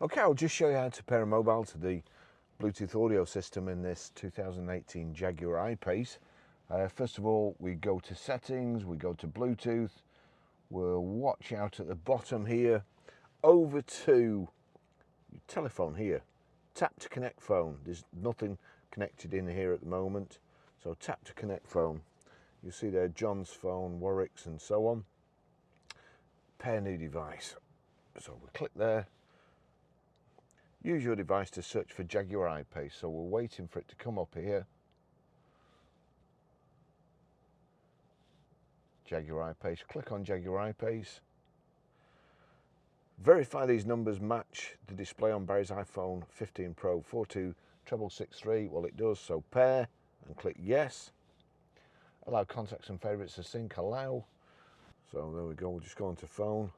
Okay, I'll just show you how to pair a mobile to the Bluetooth audio system in this 2018 Jaguar I-Pace. First of all, we go to settings, we go to Bluetooth, we'll watch out at the bottom here, over to your telephone here, tap to connect phone. There's nothing connected in here at the moment, so tap to connect phone. You'll see there John's phone, Warwick's and so on. Pair new device. So we'll click there. Use your device to search for Jaguar I-Pace. So we're waiting for it to come up here. Jaguar I-Pace. Click on Jaguar I-Pace. Verify these numbers match the display on Barry's iPhone 15 Pro 42663. Well, it does. So pair and click yes. Allow contacts and favourites to sync. Allow. So there we go. We'll just go onto phone.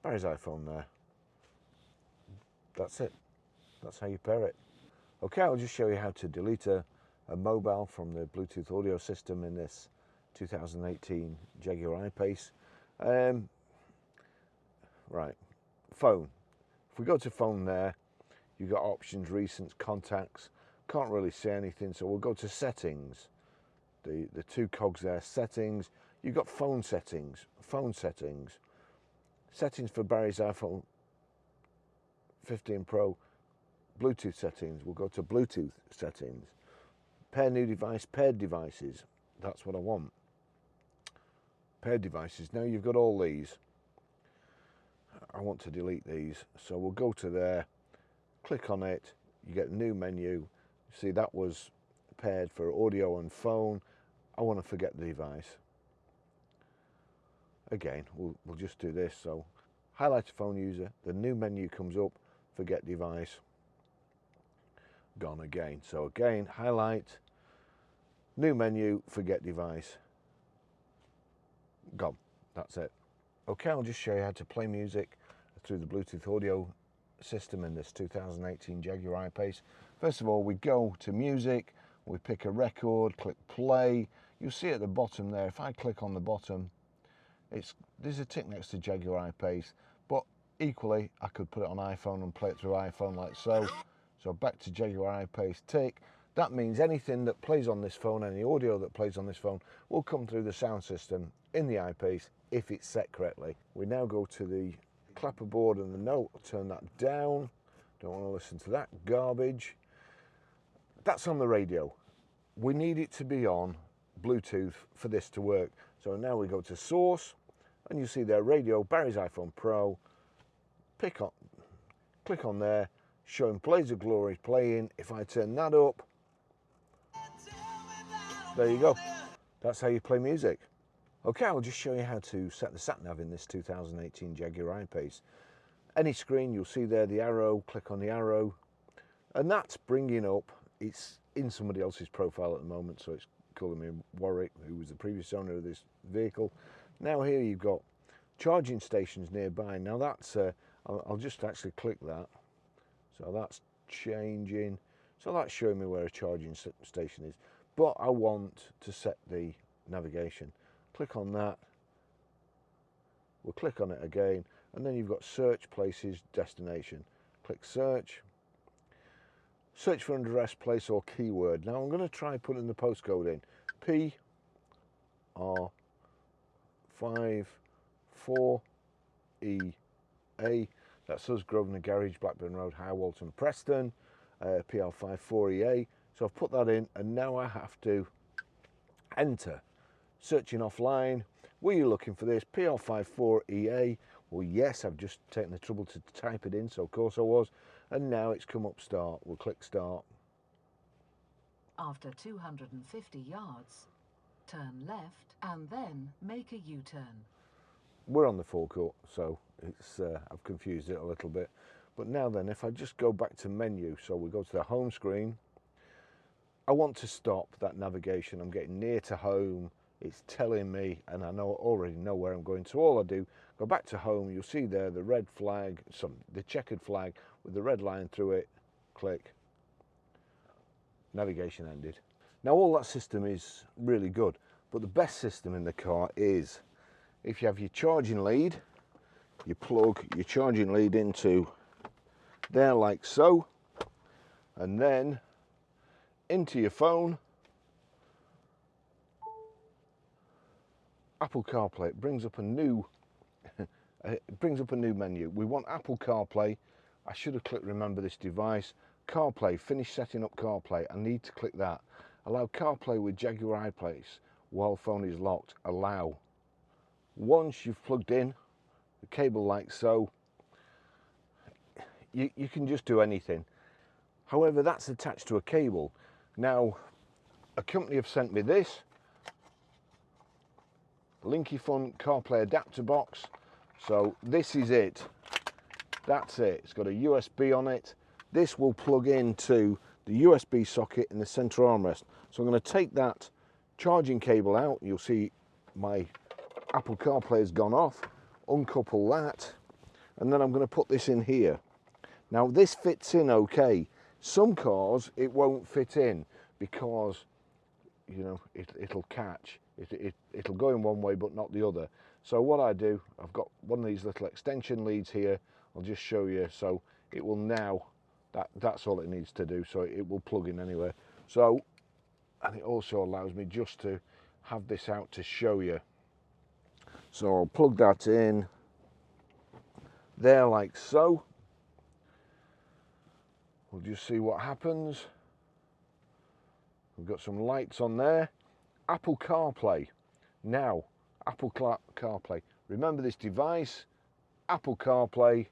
Barry's iPhone there. That's it. That's how you pair it. Okay, I'll just show you how to delete a mobile from the Bluetooth audio system in this 2018 Jaguar I-Pace. Right, phone. If we go to phone there, you've got options, recents, contacts. Can't really see anything, so we'll go to settings. The two cogs there, settings. You've got phone settings, settings for Barry's iPhone 15 Pro. Bluetooth settings, we'll go to Bluetooth settings. Pair new device, paired devices. That's what I want. Paired devices. Now you've got all these. I want to delete these. So we'll go to there, click on it. You get a new menu. See, that was paired for audio and phone. I want to forget the device. Again, we'll just do this. So highlight a phone user. The new menu comes up. Forget device. Gone again. So again, highlight, new menu, forget device, gone. That's it. Okay, I'll just show you how to play music through the Bluetooth audio system in this 2018 Jaguar I-Pace. First of all, we go to music, we pick a record, click play. You'll see at the bottom there, if I click on the bottom, there's a tick next to Jaguar I-Pace, but equally I could put it on iPhone and play it through iPhone like so. So back to Jaguar I-Pace, tick. That means anything that plays on this phone, any audio that plays on this phone, will come through the sound system in the I-Pace if it's set correctly. We now go to the clapperboard and the note. I'll turn that down. Don't want to listen to that garbage. That's on the radio. We need it to be on Bluetooth for this to work. So now we go to source, and you see there radio, Barry's iPhone Pro. Click on there. Showing Blaze of Glory playing. If I turn that up, there you go. That's how you play music. Okay, I'll just show you how to set the sat-nav in this 2018 Jaguar I-Pace. Any screen, you'll see there the arrow, click on the arrow, and that's bringing up, it's in somebody else's profile at the moment, so it's calling me Warwick, who was the previous owner of this vehicle. Now here you've got charging stations nearby. Now that's, I'll just actually click that. So that's changing. So that's showing me where a charging station is. But I want to set the navigation. Click on that. We'll click on it again. And then you've got search, places, destination. Click search. Search for an address, place or keyword. Now I'm going to try putting the postcode in. PR54EA. That's us, Grosvenor Garage, Blackburn Road, High Walton, Preston, PR54EA. So I've put that in, and now I have to enter. Searching offline. Were you looking for this? PR54EA. Well, yes, I've just taken the trouble to type it in, so of course I was. And now it's come up start. We'll click start. After 250 yards, turn left and then make a U-turn. We're on the forecourt, so it's I've confused it a little bit. But now then, if I just go back to menu, so we go to the home screen. I want to stop that navigation. I'm getting near to home. It's telling me, and I already know where I'm going. So all I do, go back to home. You'll see there the red flag, the checkered flag with the red line through it. Click. Navigation ended. Now all that system is really good, but the best system in the car is if you have your charging lead, you plug your charging lead into there like so, and then into your phone. Apple CarPlay, it brings up a new menu. We want Apple CarPlay. I should have clicked remember this device. CarPlay, finish setting up CarPlay. I need to click that. Allow CarPlay with Jaguar iPlace while phone is locked. Allow. Once you've plugged in the cable like so, you can just do anything. However, that's attached to a cable. Now, a company have sent me this Linkifun CarPlay adapter box. So this is it. That's it. It's got a USB on it. This will plug into the USB socket in the center armrest. So I'm going to take that charging cable out. You'll see my Apple CarPlay has gone off. Uncouple that, and then I'm going to put this in here. Now this fits in okay. Some cars it won't fit in because, you know, it'll catch. It'll go in one way but not the other. So what I do, I've got one of these little extension leads here. I'll just show you. So it will now, that's all it needs to do. So it will plug in anywhere. So, and it also allows me just to have this out to show you. So I'll plug that in there like so. We'll just see what happens. We've got some lights on there. Apple CarPlay. Now, Apple CarPlay. Remember this device, Apple CarPlay.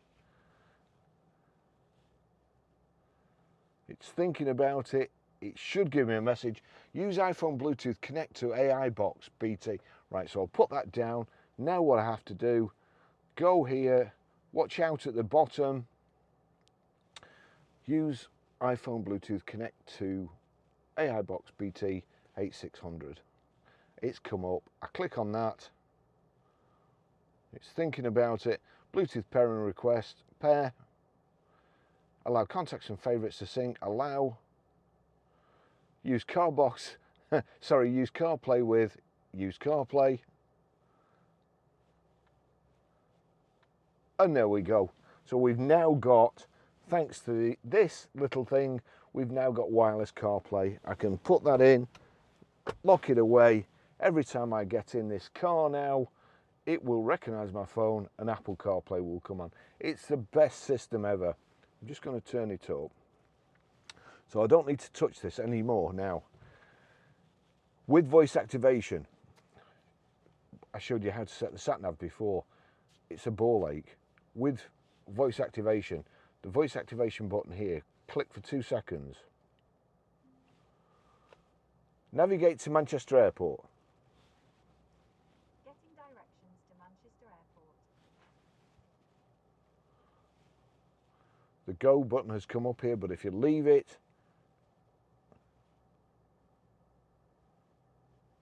It's thinking about it. It should give me a message. Use iPhone Bluetooth, connect to AI box BT. Right, so I'll put that down. Now what I have to do, go here, watch out at the bottom. Use iPhone Bluetooth, connect to AI box BT 8600. It's come up. I click on that. It's thinking about it. Bluetooth pairing request, pair. Allow contacts and favorites to sync. Allow. Use CarBox. Sorry, use CarPlay with. Use CarPlay. And there we go. So we've now got, thanks to this little thing, we've now got wireless CarPlay. I can put that in, lock it away. Every time I get in this car now, it will recognize my phone and Apple CarPlay will come on. It's the best system ever. I'm just going to turn it up. So I don't need to touch this anymore now. With voice activation, I showed you how to set the sat-nav before. It's a ball ache. With voice activation, the voice activation button here, click for 2 seconds. Navigate to Manchester Airport. Getting directions to Manchester Airport. The go button has come up here, but if you leave it,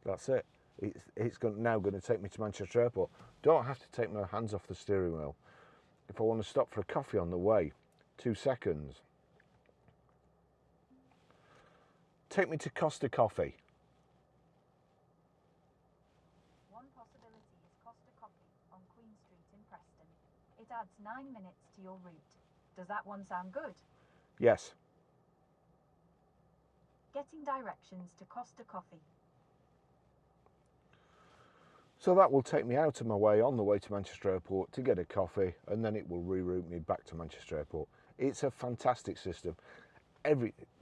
that's it. It's now going to take me to Manchester Airport. Don't have to take my hands off the steering wheel. If I want to stop for a coffee on the way, 2 seconds. Take me to Costa Coffee. One possibility is Costa Coffee on Queen Street in Preston. It adds 9 minutes to your route. Does that one sound good? Yes. Getting directions to Costa Coffee. So that will take me out of my way on the way to Manchester Airport to get a coffee, and then it will reroute me back to Manchester Airport. It's a fantastic system.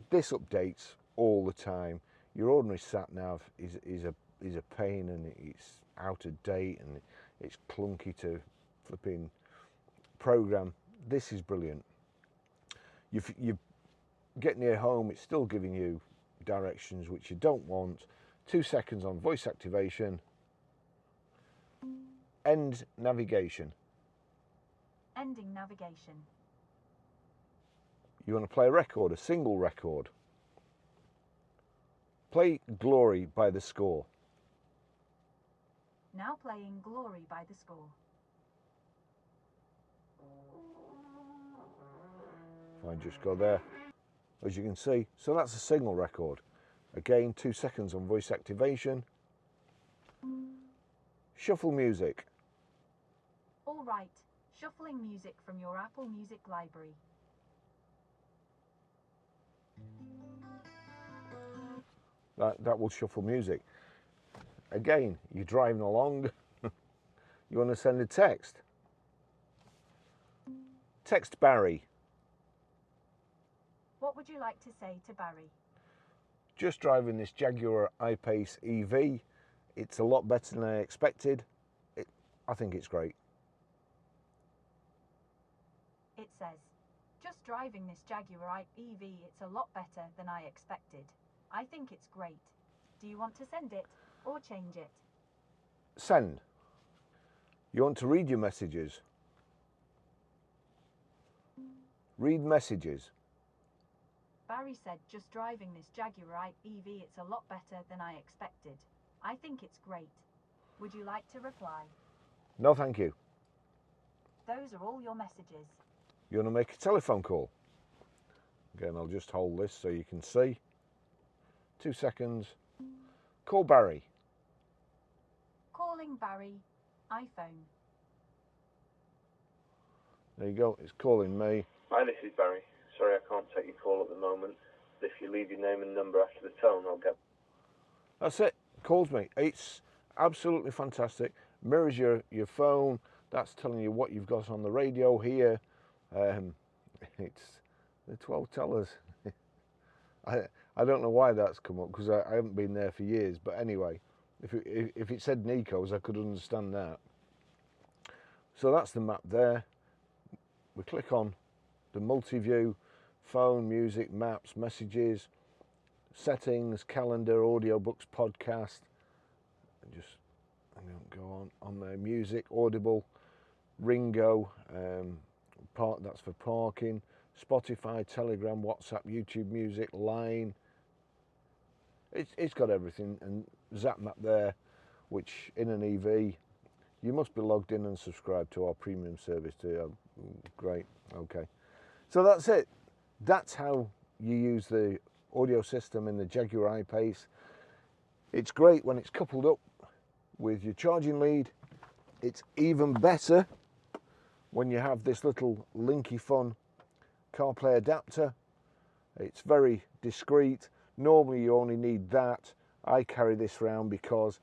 This updates all the time. Your ordinary sat nav is a pain, and it's out of date and it's clunky to flipping program. This is brilliant. You get near home, it's still giving you directions which you don't want. 2 seconds on voice activation. End navigation. Ending navigation. You want to play a record, a single record. Play Glory by The Score. Now playing Glory by The Score. If I just go there, as you can see, so that's a single record. Again, 2 seconds on voice activation. Shuffle music. All right, shuffling music from your Apple Music library. That will shuffle music. Again, you're driving along, you want to send a text. Text Barry. What would you like to say to Barry? Just driving this Jaguar I-Pace EV. It's a lot better than I expected. I think it's great. It says, just driving this Jaguar EV, it's a lot better than I expected. I think it's great. Do you want to send it or change it? Send. You want to read your messages? Read messages. Barry said, just driving this Jaguar EV, it's a lot better than I expected. I think it's great. Would you like to reply? No, thank you. Those are all your messages. You want to make a telephone call? Again, I'll just hold this so you can see. 2 seconds. Call Barry. Calling Barry, iPhone. There you go, it's calling me. Hi, this is Barry. Sorry I can't take your call at the moment. But if you leave your name and number after the tone, I'll get... That's it, calls me. It's absolutely fantastic. Mirrors your phone. That's telling you what you've got on the radio here. It's the 12 tellers. I don't know why that's come up, because I haven't been there for years. But anyway, if it said Nico's, I could understand that. So that's the map there. We click on the multi-view, phone, music, maps, messages, settings, calendar, audiobooks, podcast. And just go on there. Music, Audible, Ringo, that's for parking, Spotify, Telegram, WhatsApp, YouTube Music, Line. It's got everything, and ZapMap there, which in an EV, you must be logged in and subscribed to our premium service too. Great, okay. So that's it. That's how you use the audio system in the Jaguar I-Pace. It's great when it's coupled up with your charging lead. It's even better when you have this little Linkifun CarPlay adapter. It's very discreet. Normally you only need that. I carry this around because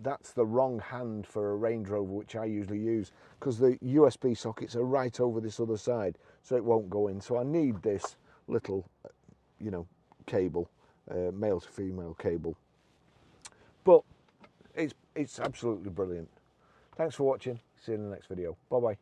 that's the wrong hand for a Range Rover, which I usually use, because the USB sockets are right over this other side, so it won't go in. So I need this little, cable, male to female cable. But it's absolutely brilliant. Thanks for watching. See you in the next video. Bye bye.